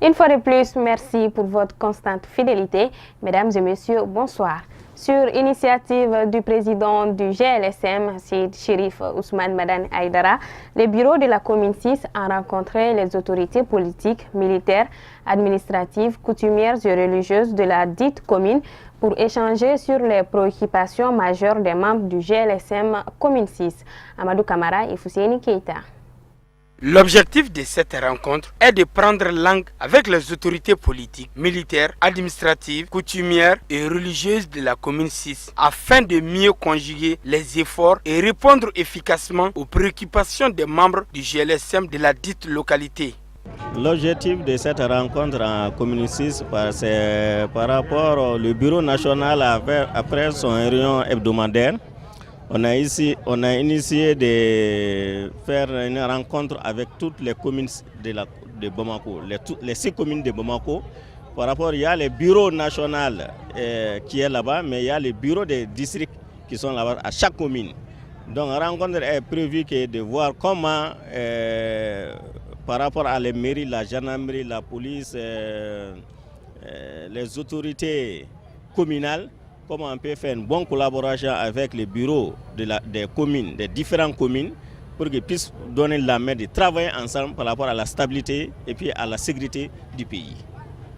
Une fois de plus, merci pour votre constante fidélité. Mesdames et messieurs, bonsoir. Sur initiative du président du GLSM, Sid Chérif Ousmane Madane Aïdara, le bureau de la commune 6 a rencontré les autorités politiques, militaires, administratives, coutumières et religieuses de la dite commune pour échanger sur les préoccupations majeures des membres du GLSM commune 6. Amadou Kamara et Fousséni Keita. L'objectif de cette rencontre est de prendre langue avec les autorités politiques, militaires, administratives, coutumières et religieuses de la commune 6 afin de mieux conjuguer les efforts et répondre efficacement aux préoccupations des membres du GLSM de la dite localité. L'objectif de cette rencontre en commune 6, c'est par rapport au bureau national après son réunion hebdomadaire. On a initié de faire une rencontre avec toutes les communes de Bamako, les 6 communes de Bamako. Par rapport, il y a le bureau national qui est là-bas, mais il y a les bureaux des districts qui sont là-bas à chaque commune. Donc la rencontre est prévue de voir comment, par rapport à les mairies, la gendarmerie, la police, les autorités communales, comment on peut faire une bonne collaboration avec les bureaux des communes, des différentes communes, pour qu'ils puissent donner la main de travailler ensemble par rapport à la stabilité et puis à la sécurité du pays.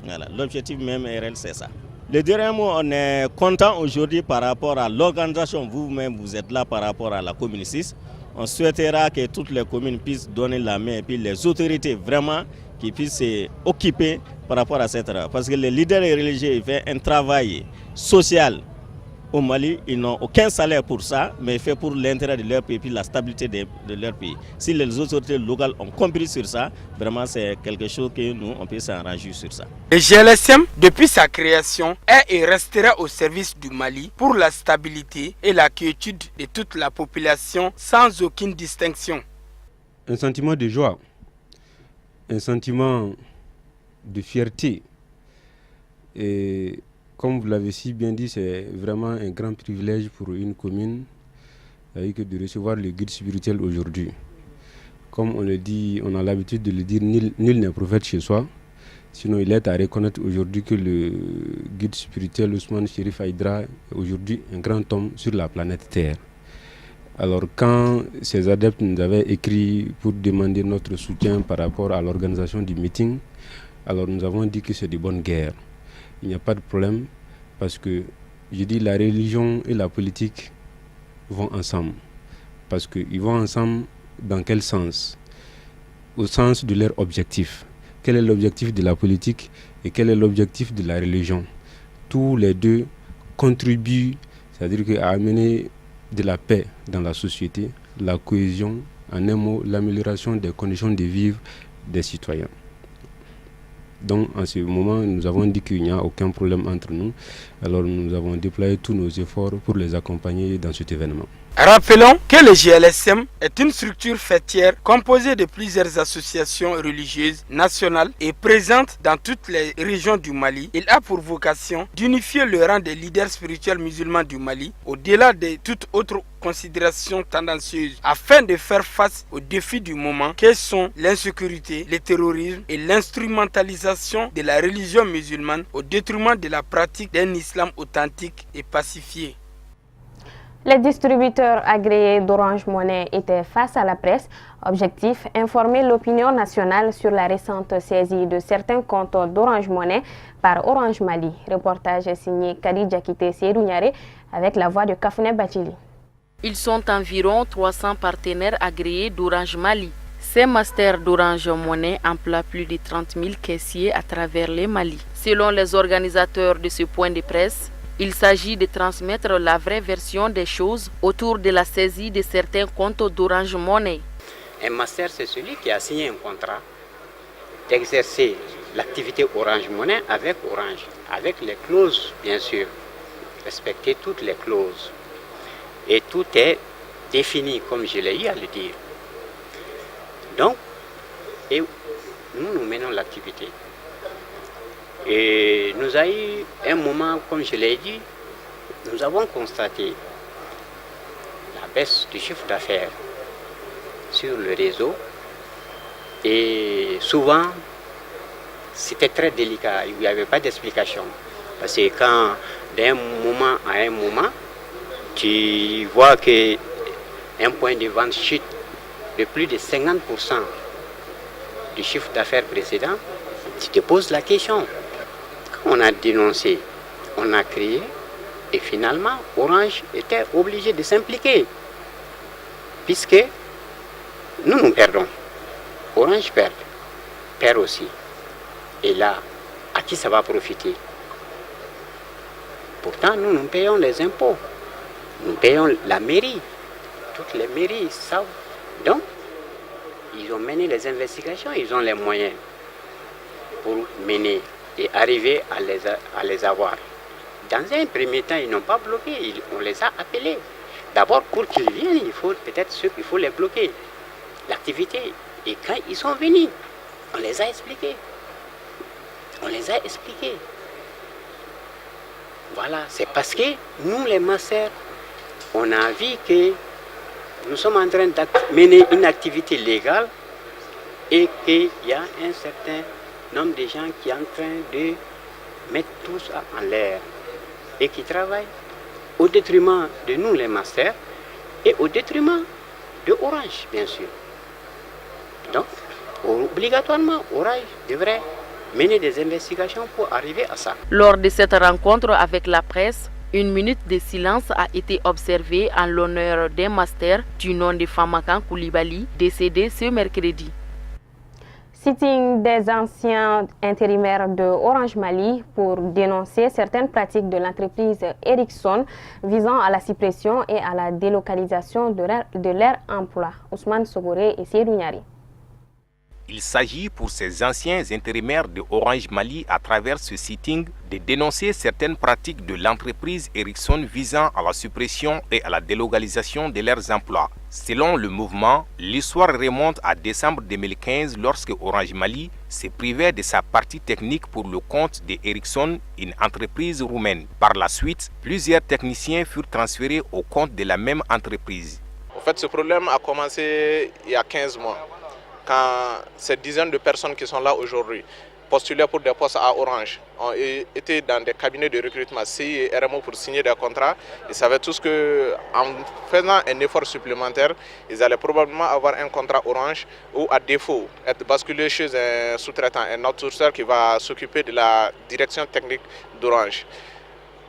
Voilà, l'objectif même réel, c'est ça. Le dernier mot, on est content aujourd'hui par rapport à l'organisation. Vous-même, vous êtes là par rapport à la commune 6. On souhaitera que toutes les communes puissent donner la main et puis les autorités vraiment qui puissent s'occuper par rapport à cette. Parce que les leaders religieux font un travail social au Mali, ils n'ont aucun salaire pour ça, mais fait pour l'intérêt de leur pays et la stabilité de leur pays. Si les autorités locales ont compris sur ça, vraiment c'est quelque chose que nous, on peut s'arranger sur ça. Le GLSM, depuis sa création, est et restera au service du Mali pour la stabilité et la quiétude de toute la population sans aucune distinction. Un sentiment de joie, un sentiment de fierté. Et comme vous l'avez si bien dit, c'est vraiment un grand privilège pour une commune de recevoir le guide spirituel aujourd'hui. Comme on le dit, on a l'habitude de le dire, nul n'est prophète chez soi. Sinon, il est à reconnaître aujourd'hui que le guide spirituel Ousmane Chérif Aïdara est aujourd'hui un grand homme sur la planète Terre. Alors quand ces adeptes nous avaient écrit pour demander notre soutien par rapport à l'organisation du meeting, alors nous avons dit que c'est de bonne guerre. Il n'y a pas de problème parce que, je dis, la religion et la politique vont ensemble. Parce qu'ils vont ensemble dans quel sens? Au sens de leur objectif. Quel est l'objectif de la politique et quel est l'objectif de la religion? Tous les deux contribuent, c'est-à-dire à amener de la paix dans la société, la cohésion, en un mot, l'amélioration des conditions de vivre des citoyens. Donc en ce moment, nous avons dit qu'il n'y a aucun problème entre nous. Alors nous avons déployé tous nos efforts pour les accompagner dans cet événement. Rappelons que le GLSM est une structure fêtière composée de plusieurs associations religieuses nationales et présente dans toutes les régions du Mali. Il a pour vocation d'unifier le rang des leaders spirituels musulmans du Mali au-delà de toute autre considération tendancieuse afin de faire face aux défis du moment que sont l'insécurité, le terrorisme et l'instrumentalisation de la religion musulmane au détriment de la pratique d'un islam authentique et pacifié. Les distributeurs agréés d'Orange Money étaient face à la presse. Objectif, informer l'opinion nationale sur la récente saisie de certains comptes d'Orange Money par Orange Mali. Reportage signé Khadija Kité Seydougnare avec la voix de Kafouné Bachili. Ils sont environ 300 partenaires agréés d'Orange Mali. Ces masters d'Orange Money emploient plus de 30 000 caissiers à travers le Mali. Selon les organisateurs de ce point de presse, il s'agit de transmettre la vraie version des choses autour de la saisie de certains comptes d'Orange Money. Un master, c'est celui qui a signé un contrat d'exercer l'activité Orange Money avec Orange, avec les clauses, bien sûr, respecter toutes les clauses. Et tout est défini, comme je l'ai eu à le dire. Donc, nous menons l'activité. Et nous avons eu un moment, comme je l'ai dit, nous avons constaté la baisse du chiffre d'affaires sur le réseau. Et souvent, c'était très délicat, il n'y avait pas d'explication. Parce que quand, d'un moment à un moment, tu vois qu'un point de vente chute de plus de 50% du chiffre d'affaires précédent, tu te poses la question. Quand on a dénoncé, on a crié, et finalement, Orange était obligé de s'impliquer. Puisque nous perdons. Orange perd aussi. Et là, à qui ça va profiter? Pourtant, nous payons les impôts. Nous payons la mairie. Toutes les mairies savent. Donc, ils ont mené les investigations, ils ont les moyens pour mener et arriver à les avoir. Dans un premier temps, ils n'ont pas bloqué, on les a appelés. D'abord, pour qu'ils viennent, il faut peut-être ceux qu'il faut les bloquer, l'activité. Et quand ils sont venus, on les a expliqués. On les a expliqués. Voilà, c'est parce que nous, les masters, on a vu que nous sommes en train de mener une activité légale et qu'il y a un certain nombre de gens qui sont en train de mettre tout ça en l'air et qui travaillent au détriment de nous, les masters, et au détriment de Orange, bien sûr. Donc, obligatoirement, Orange devrait mener des investigations pour arriver à ça. Lors de cette rencontre avec la presse, une minute de silence a été observée en l'honneur d'un master du nom de Famakan Koulibaly, décédé ce mercredi. Sitting des anciens intérimaires de Orange Mali pour dénoncer certaines pratiques de l'entreprise Ericsson visant à la suppression et à la délocalisation de leur emploi. Ousmane Sogoré et Seydou Niari. Il s'agit pour ces anciens intérimaires de Orange Mali à travers ce sitting de dénoncer certaines pratiques de l'entreprise Ericsson visant à la suppression et à la délocalisation de leurs emplois. Selon le mouvement, l'histoire remonte à décembre 2015 lorsque Orange Mali se privait de sa partie technique pour le compte de Ericsson, une entreprise roumaine. Par la suite, plusieurs techniciens furent transférés au compte de la même entreprise. En fait, ce problème a commencé il y a 15 mois. Quand ces dizaines de personnes qui sont là aujourd'hui postulaient pour des postes à Orange, ont été dans des cabinets de recrutement CI et RMO pour signer des contrats. Ils savaient tous qu'en faisant un effort supplémentaire, ils allaient probablement avoir un contrat Orange ou à défaut être basculés chez un sous-traitant, un outsourceur qui va s'occuper de la direction technique d'Orange.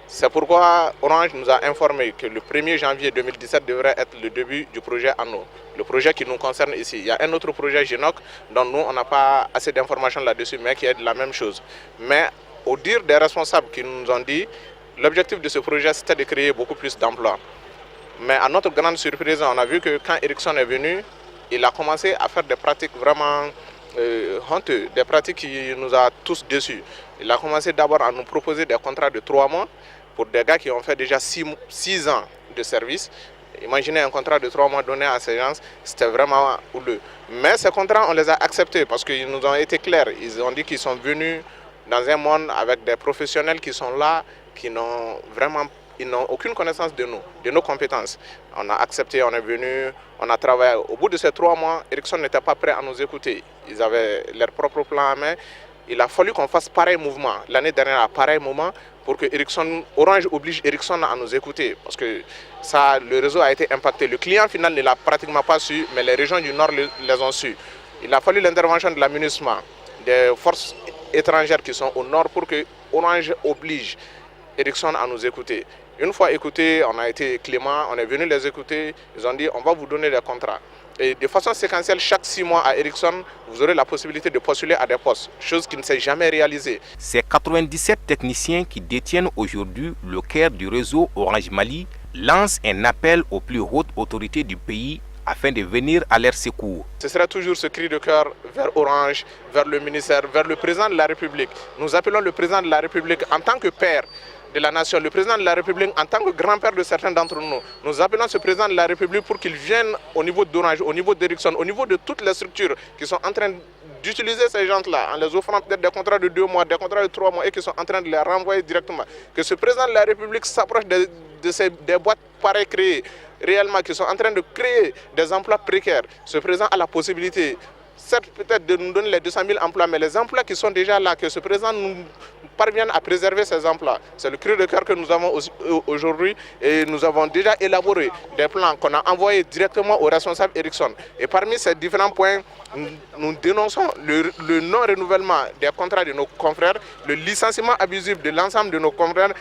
C'est pourquoi Orange nous a informé que le 1er janvier 2017 devrait être le début du projet Anno, le projet qui nous concerne ici. Il y a un autre projet Genoc dont nous, on n'a pas assez d'informations là-dessus, mais qui est de la même chose. Mais au dire des responsables qui nous ont dit, l'objectif de ce projet, c'était de créer beaucoup plus d'emplois. Mais à notre grande surprise, on a vu que quand Ericsson est venu, il a commencé à faire des pratiques vraiment honteuses, des pratiques qui nous ont tous déçus. Il a commencé d'abord à nous proposer des contrats de 3 mois, pour des gars qui ont fait déjà 6 ans de service. Imaginez un contrat de 3 mois donné à ces gens, c'était vraiment houleux. Mais ces contrats, on les a acceptés parce qu'ils nous ont été clairs. Ils ont dit qu'ils sont venus dans un monde avec des professionnels qui sont là, qui n'ont vraiment aucune connaissance de nous, de nos compétences. On a accepté, on est venu, on a travaillé. Au bout de ces 3 mois, Ericsson n'était pas prêt à nous écouter. Ils avaient leur propre plan en main. Il a fallu qu'on fasse pareil mouvement, l'année dernière à pareil moment, pour que Orange oblige Ericsson à nous écouter. Parce que ça, le réseau a été impacté. Le client final ne l'a pratiquement pas su, mais les régions du Nord les ont su. Il a fallu l'intervention de l'aménagement, des forces étrangères qui sont au Nord pour que Orange oblige Ericsson à nous écouter. Une fois écoutés, on a été clément, on est venu les écouter, ils ont dit on va vous donner des contrats. Et de façon séquentielle, chaque 6 mois à Ericsson, vous aurez la possibilité de postuler à des postes, chose qui ne s'est jamais réalisée. Ces 97 techniciens qui détiennent aujourd'hui le cœur du réseau Orange Mali lancent un appel aux plus hautes autorités du pays afin de venir à leur secours. Ce sera toujours ce cri de cœur vers Orange, vers le ministère, vers le président de la République. Nous appelons le président de la République en tant que père de la nation, le président de la République en tant que grand-père de certains d'entre nous. Nous appelons ce président de la République pour qu'il vienne au niveau d'Orange, au niveau d'Ericsson, au niveau de toutes les structures qui sont en train d'utiliser ces gens-là, en les offrant peut-être des contrats de 2 mois, des contrats de 3 mois et qui sont en train de les renvoyer directement. Que ce président de la République s'approche des boîtes pareilles créées, réellement, qui sont en train de créer des emplois précaires. Ce président a la possibilité certes peut-être de nous donner les 200 000 emplois, mais les emplois qui sont déjà là, que ce président nous parvienne à préserver ces emplois. C'est le cri de cœur que nous avons aujourd'hui et nous avons déjà élaboré des plans qu'on a envoyés directement au responsable Ericsson. Et parmi ces différents points, nous dénonçons le non-renouvellement des contrats de nos confrères, le licenciement abusif de l'ensemble de nos confrères,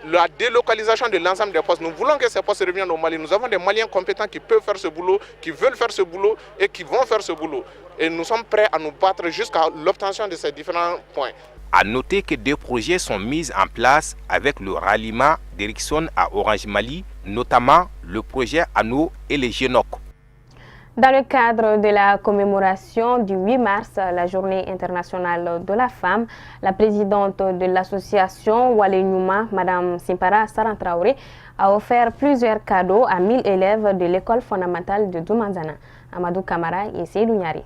la délocalisation de l'ensemble des postes. Nous voulons que ces postes reviennent au Mali. Nous avons des Maliens compétents qui peuvent faire ce boulot, qui veulent faire ce boulot et qui vont faire ce boulot. Et nous sommes prêts à nous battre jusqu'à l'obtention de ces différents points. À noter que 2 projets sont mis en place avec le ralliement d'Ericsson à Orange Mali, notamment le projet Anneau et les Génoc. Dans le cadre de la commémoration du 8 mars, la journée internationale de la femme, la présidente de l'association Wale Nyouma, Mme Simpara Sarantraoré, a offert plusieurs cadeaux à 1000 élèves de l'école fondamentale de Doumanzana. Amadou Kamara et Seydou Nyari.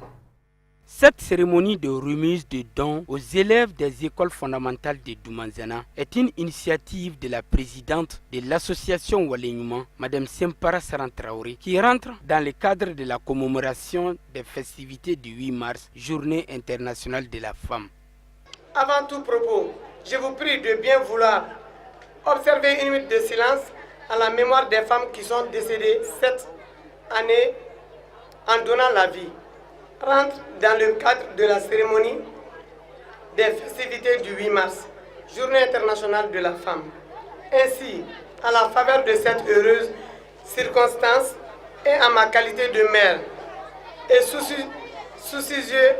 Cette cérémonie de remise de dons aux élèves des écoles fondamentales de Doumanzana est une initiative de la présidente de l'association Wale Nyouma, Mme Simpara Sarantraoré, qui rentre dans le cadre de la commémoration des festivités du 8 mars, Journée internationale de la femme. Avant tout propos, je vous prie de bien vouloir observer une minute de silence en la mémoire des femmes qui sont décédées cette année en donnant la vie. Rentre dans le cadre de la cérémonie des festivités du 8 mars, Journée internationale de la femme. Ainsi, à la faveur de cette heureuse circonstance et en ma qualité de mère et soucieux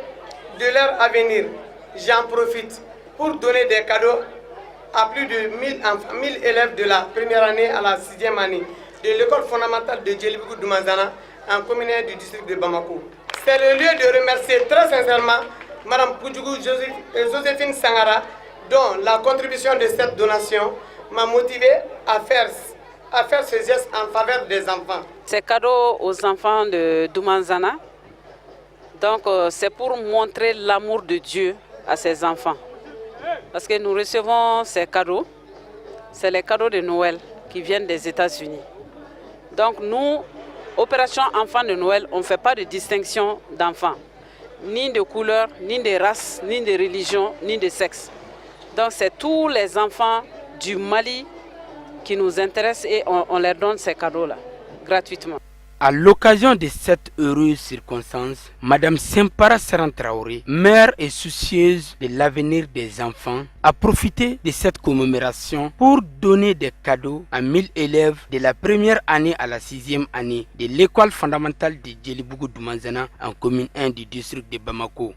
de leur avenir, j'en profite pour donner des cadeaux à plus de 1000 élèves de la première année à la 6e année de l'école fondamentale de Djelibougou Doumanzana en communauté du district de Bamako. C'est le lieu de remercier très sincèrement Mme Poudjougou Joséphine Sangara, dont la contribution de cette donation m'a motivé à faire ce geste en faveur des enfants. C'est cadeau aux enfants de Doumanzana. Donc c'est pour montrer l'amour de Dieu à ses enfants. Parce que nous recevons ces cadeaux, c'est les cadeaux de Noël qui viennent des États-Unis. Donc nous, Opération Enfants de Noël, on ne fait pas de distinction d'enfants, ni de couleur, ni de race, ni de religion, ni de sexe. Donc c'est tous les enfants du Mali qui nous intéressent et on leur donne ces cadeaux-là, gratuitement. À l'occasion de cette heureuse circonstance, Mme Simpara Sarantraoré, mère et soucieuse de l'avenir des enfants, a profité de cette commémoration pour donner des cadeaux à 1000 élèves de la première année à la 6e année de l'école fondamentale de Djelibougou Doumanzana en commune 1 du district de Bamako.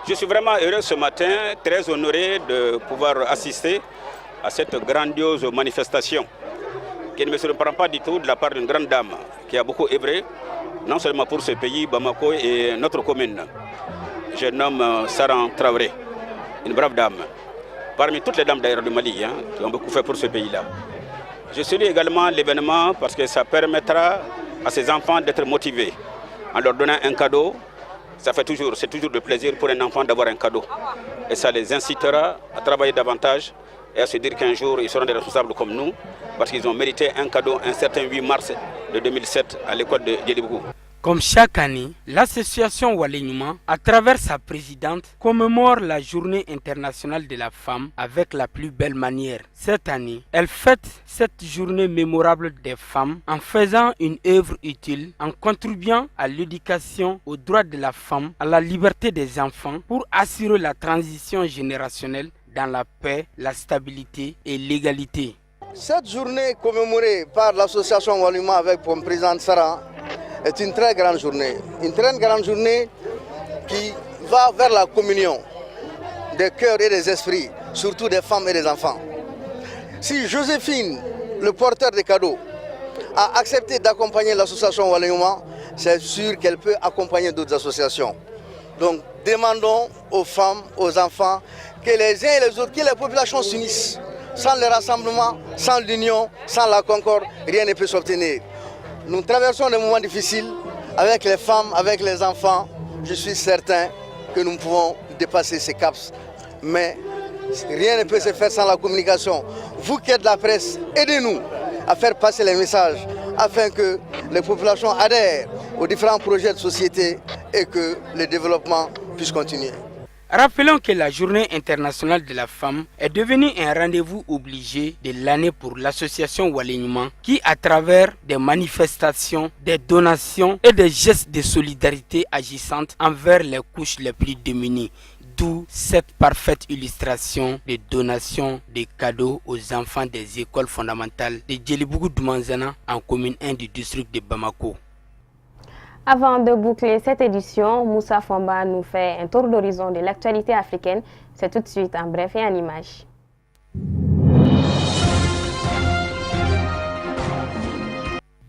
Je suis vraiment heureux ce matin, très honoré de pouvoir assister à cette grandiose manifestation qui ne me surprend pas du tout de la part d'une grande dame qui a beaucoup œuvré, non seulement pour ce pays, Bamako et notre commune. Je nomme Saran Traoré, une brave dame. Parmi toutes les dames d'ailleurs du Mali, qui ont beaucoup fait pour ce pays-là. Je salue également l'événement parce que ça permettra à ces enfants d'être motivés. En leur donnant un cadeau, c'est toujours de plaisir pour un enfant d'avoir un cadeau. Et ça les incitera à travailler davantage et à se dire qu'un jour ils seront des responsables comme nous parce qu'ils ont mérité un cadeau un certain 8 mars de 2007 à l'école de Djelibougou. Comme chaque année, l'association Wale Nyouma, à travers sa présidente, commémore la Journée internationale de la femme avec la plus belle manière. Cette année, elle fête cette journée mémorable des femmes en faisant une œuvre utile, en contribuant à l'éducation, aux droits de la femme, à la liberté des enfants pour assurer la transition générationnelle dans la paix, la stabilité et l'égalité. Cette journée commémorée par l'association Wale Nyouma avec comme présidente Sarah est une très grande journée. Une très grande journée qui va vers la communion des cœurs et des esprits, surtout des femmes et des enfants. Si Joséphine, le porteur des cadeaux, a accepté d'accompagner l'association Wale Nyouma, c'est sûr qu'elle peut accompagner d'autres associations. Donc demandons aux femmes, aux enfants, que les uns et les autres, que les populations s'unissent. Sans le rassemblement, sans l'union, sans la concorde, rien ne peut s'obtenir. Nous traversons des moments difficiles avec les femmes, avec les enfants. Je suis certain que nous pouvons dépasser ces caps. Mais rien ne peut se faire sans la communication. Vous qui êtes de la presse, aidez-nous à faire passer les messages afin que les populations adhèrent aux différents projets de société et que le développement puisse continuer. Rappelons que la Journée internationale de la femme est devenue un rendez-vous obligé de l'année pour l'association Walignement qui, à travers des manifestations, des donations et des gestes de solidarité agissantes envers les couches les plus démunies, d'où cette parfaite illustration des donations de cadeaux aux enfants des écoles fondamentales de Djelibougou Doumanzana en commune 1 du district de Bamako. Avant de boucler cette édition, Moussa Fomba nous fait un tour d'horizon de l'actualité africaine. C'est tout de suite en bref et en images.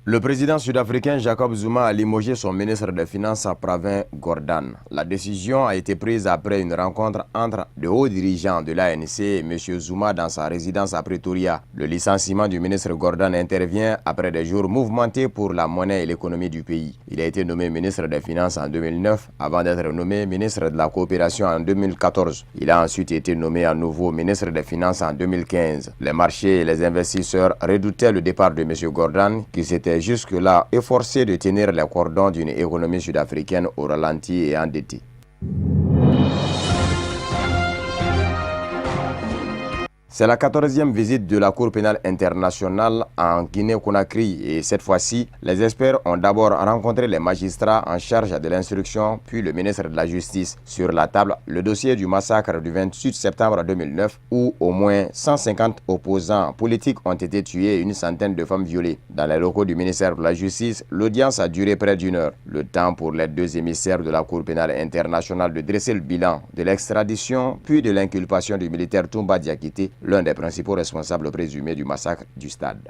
Le président sud-africain Jacob Zuma a limogé son ministre des Finances Pravin Gordhan. La décision a été prise après une rencontre entre de hauts dirigeants de l'ANC et M. Zuma dans sa résidence à Pretoria. Le licenciement du ministre Gordhan intervient après des jours mouvementés pour la monnaie et l'économie du pays. Il a été nommé ministre des Finances en 2009 avant d'être nommé ministre de la Coopération en 2014. Il a ensuite été nommé à nouveau ministre des Finances en 2015. Les marchés et les investisseurs redoutaient le départ de M. Gordhan qui s'était jusque-là efforcé de tenir les cordons d'une économie sud-africaine au ralenti et endettée. C'est la 14e visite de la Cour pénale internationale en Guinée-Conakry et cette fois-ci, les experts ont d'abord rencontré les magistrats en charge de l'instruction puis le ministre de la Justice. Sur la table, le dossier du massacre du 28 septembre 2009 où au moins 150 opposants politiques ont été tués et une centaine de femmes violées. Dans les locaux du ministère de la Justice, l'audience a duré près d'une heure. Le temps pour les deux émissaires de la Cour pénale internationale de dresser le bilan de l'extradition puis de l'inculpation du militaire Toumba Diakité, l'un des principaux responsables présumés du massacre du stade.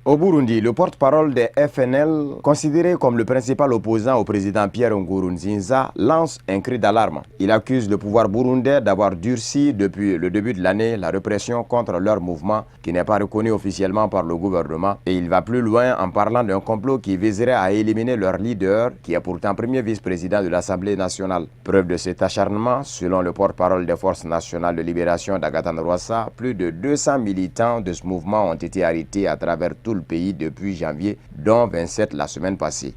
Au Burundi, le porte-parole des FNL, considéré comme le principal opposant au président Pierre Nkurunziza, lance un cri d'alarme. Il accuse le pouvoir burundais d'avoir durci depuis le début de l'année la répression contre leur mouvement qui n'est pas reconnu officiellement par le gouvernement et il va plus loin en parlant d'un complot qui viserait à éliminer leur leader qui est pourtant premier vice-président de l'Assemblée nationale. Preuve de cet acharnement, selon le porte-parole des Forces nationales de libération d'Agathan Rwasa, plus de 200 militants de ce mouvement ont été arrêtés à travers tout le pays depuis janvier, dont 27 la semaine passée.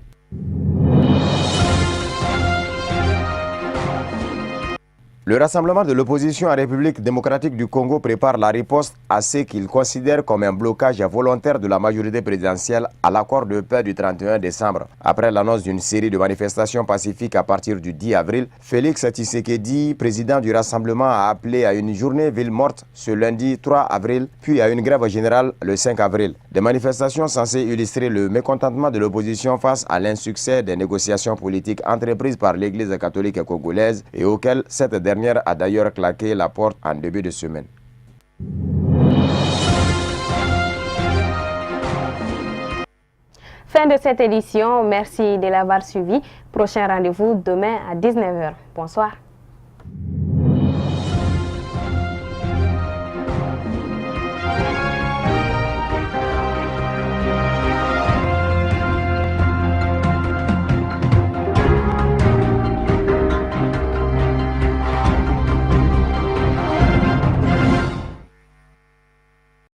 Le rassemblement de l'opposition en République démocratique du Congo prépare la riposte à ce qu'il considère comme un blocage volontaire de la majorité présidentielle à l'accord de paix du 31 décembre. Après l'annonce d'une série de manifestations pacifiques à partir du 10 avril, Félix Tshisekedi, président du rassemblement, a appelé à une journée ville morte ce lundi 3 avril, puis à une grève générale le 5 avril. Des manifestations censées illustrer le mécontentement de l'opposition face à l'insuccès des négociations politiques entreprises par l'Église catholique congolaise et auxquelles cette dernière a d'ailleurs claqué la porte en début de semaine. Fin de cette édition, merci de l'avoir suivi. Prochain rendez-vous demain à 19h. Bonsoir.